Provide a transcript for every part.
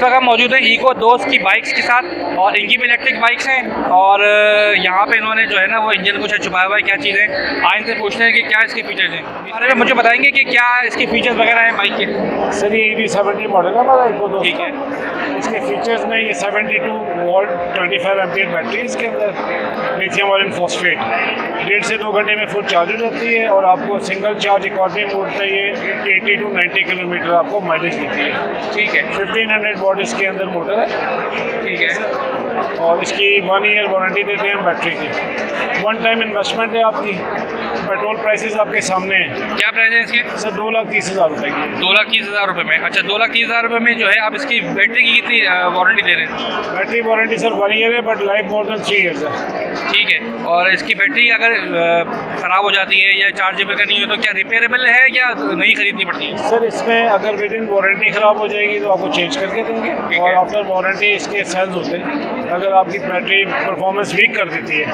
वक्त हम मौजूद हैं इको दोस्त की बाइक्स के साथ और इनकी भी इलेक्ट्रिक बाइक्स हैं और यहाँ पे इन्होंने जो है ना वो इंजन कुछ छुपाया हुआ है, क्या चीज़ है आए इनसे पूछते हैं कि क्या इसके फीचर्स हैं। बारे में मुझे बताएंगे कि क्या इसके फीचर्स वगैरह हैं बाइक के। सर ये EV70 मॉडल है हमारा इको दोस्त। ठीक है। इसके फीचर्स में ये 72 वोल्ट 25 एम्पियर बैटरी इसके अंदर लिथियम आयरन फॉस्फेट 1.5 से 2 घंटे में फुल चार्ज हो जाती है और आपको सिंगल चार्ज इकॉनमी मोड पे ये 80 to 90 किलोमीटर आपको माइलेज देती है। ठीक है। 1500 वॉट इसके अंदर मोटर है। ठीक है। और इसकी 1 ईयर वारंटी देते हैं हम बैटरी की। 1 टाइम इन्वेस्टमेंट है आपकी। पेट्रोल प्राइसेस आपके सामने हैं। क्या प्राइस है इसके? सर 2,30,000 रुपये की। 2,30,000 रुपये में। अच्छा 2,30,000 रुपये में जो है आप इसकी बैटरी की कितनी वारंटी दे रहे हैं? बैटरी वारंटी सर 1 ईयर है but life more than 3 years है। ठीक है। और इसकी बैटरी अगर ख़राब हो जाती है या चार्जेबल करनी हो तो क्या रिपेयरेबल है या नहीं खरीदनी पड़ती है? सर इसमें अगर विद इन वारंटी ख़राब हो जाएगी तो आपको चेंज करके देंगे और आफ्टर वारंटी इसके सेल्स होते हैं। अगर आपकी बैटरी परफॉर्मेंस वीक कर देती है,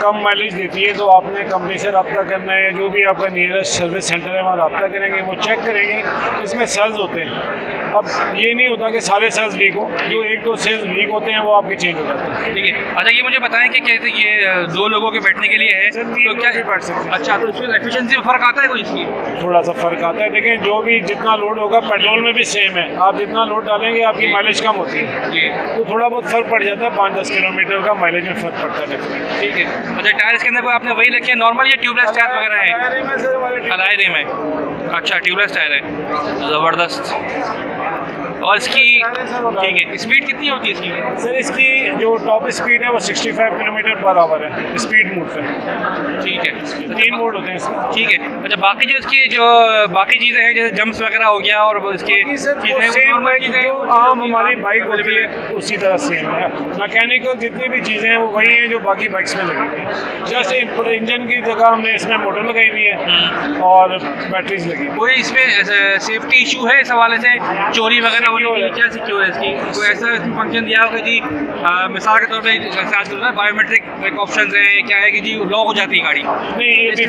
कम माइलेज देती है तो आपने कंपनी से रब्ता करना है, जो भी आपका नियरेस्ट सर्विस सेंटर है वहाँ रब्ता करेंगे, वो चेक करेंगे। इसमें सेल्स होते हैं। अब ये नहीं होता कि सारे सेल्स वीक हो, जो 1-2 सेल्स वीक होते हैं वो आपके चेंज हो जाते हैं। ठीक है। अच्छा ये मुझे बताएं कि कैसे ये 2 लोगों के बैठने के लिए है तो क्या बैठ सकते हैं। अच्छा तो इसमें एफिशिएंसी में फ़र्क आता है कोई इसकी? थोड़ा सा फर्क आता है। देखें जो भी जितना लोड होगा पेट्रोल में भी सेम है, आप जितना लोड डालेंगे आपकी माइलेज कम होती है जी। तो थोड़ा बहुत फर्क पड़ जाता है। 5-10 किलोमीटर का माइलेज में फर्क पड़ता है। ठीक है। अच्छा टायर के अंदर कोई आपने वही रखे हैं नॉर्मल या ट्यूबलेस टायर वगैरह है? अलाय रिम है। अच्छा ट्यूबलेस टायर है, ज़बरदस्त। और इसकी ठीक है स्पीड कितनी होती है इसकी? सर इसकी जो टॉप स्पीड है वो 65 किलोमीटर पर आवर है स्पीड मोड पे। ठीक है। 3 मोड होते हैं इसमें। ठीक है। अच्छा बाकी जो इसकी जो बाकी चीज़ें हैं जैसे जंप्स वगैरह हो गया और इसके चीज़ें सेम जो आम हमारी बाइक होती है उसी तरह सेम है। मैकेनिकल जितनी भी चीज़ें हैं वो वही हैं जो बाकी बाइक्स में लगी हुई हैं। जस्ट इंजन की जगह हमने इसमें मोटर लगाई हुई है और बैटरीज लगी। कोई इसमें सेफ्टी इशू है इस हवाले से चोरी वगैरह होने के लिए क्या सिक्योर है इसकी? कोई ऐसा फंक्शन दिया होगा जी मिसाल के तौर पे जैसे आजकल ना बायोमेट्रिक ऑप्शन हैं, क्या है कि जी लॉक हो जाती है गाड़ी? नहीं ये भी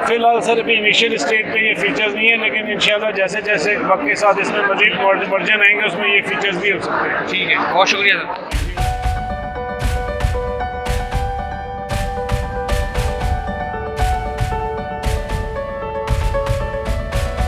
फिलहाल सर अभी इनिशियल स्टेज पे ये फीचर्स नहीं है, लेकिन इंशाल्लाह जैसे जैसे वक्त के साथ इसमें मजीद वर्जन आएंगे उसमें ये फीचर्स भी हो सकते हैं। ठीक है बहुत शुक्रिया सर।